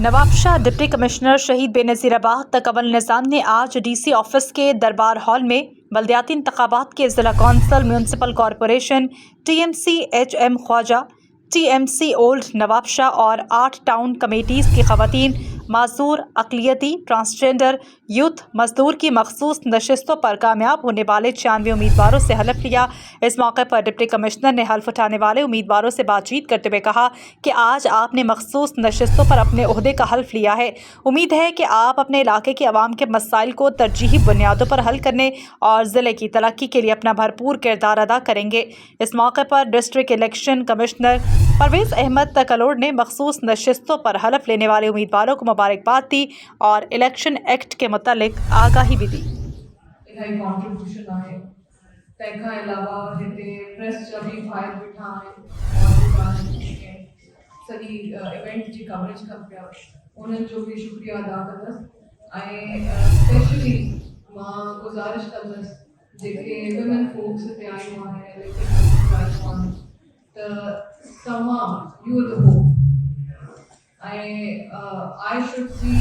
Nawabshah deputy commissioner शहीद बेनज़ीर अब्बास तकव्वुल निज़ाम ने आज डीसी ऑफिस के दरबार हॉल में बल्दियाती इंतखाबात के ज़िला council, municipal corporation, TMC HM Khwaja, TMC old Nawabshah और 8 टाउन कमेटीज़ की ख़वातीन, माज़ूर, अक़लियती, ट्रांसजेंडर, यूथ, मजदूर की मखसूस नशिस्तों पर कामयाब होने वाले 96 उम्मीदवारों से हलफ लिया। इस मौके पर डिप्टी कमिश्नर ने हल्फ उठाने वाले उम्मीदवारों से बातचीत करते हुए कहा कि आज आपने मखसूस नशिस्तों पर अपने ओहदे का हल्फ लिया है। उम्मीद है कि आप अपने इलाके के अवाम के मसाइल को तरजीही बुनियादों पर हल करने और ज़िले की तरक्की के लिए अपना भरपूर किरदार अदा करेंगे। इस मौके पर district election commissioner Parvez Ahmad तकलोड़ ने मखसूस नशिस्तों पर हलफ लेने वाले उम्मीदवारों को मुबारकबाद दी और इलेक्शन एक्ट के मुतालिक आगाही भी दी। कॉन्ट्रीब्यूशन आहे तंहिंखां अलावा हिते प्रेस जा बि भाइर वेठा आहिनि सॼी इवेंट जी कवरेज कनि पिया, उन्हनि जो बि शुक्रिया अदा कंदसि ऐं स्पेशली मां गुज़ारिश कंदसि जेके विमेन फोक्स हिते आयूं आहिनि त तमामु you the hope I should see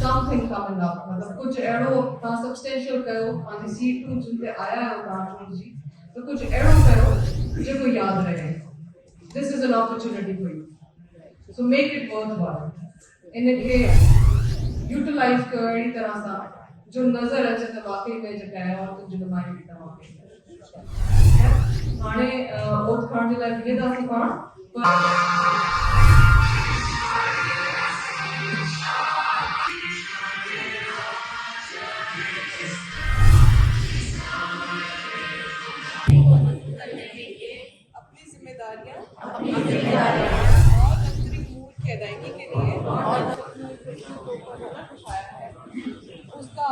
something coming up. मतलब कुछ अहिड़ो तव्हां सब्सटेंशियल कयो, पंहिंजी सीटूं जिन ते आया आहियो तव्हां चूंड जी, त कुझु अहिड़ो कयो जेको यादि रहे। This is an opportunity for you. So make it worthwhile. इनखे यूटिलाइज कयो अहिड़ी तरह सां जो नज़र अचे त वाकई में जेका आहे औरतुनि जी नुमाइंदगी तव्हांखे हाणे ओथ खणण जे लाइ बीहंदासीं पाण। अपनी जिम्मेदारियां और अंतरिम मूल की अदायगी के लिए उसका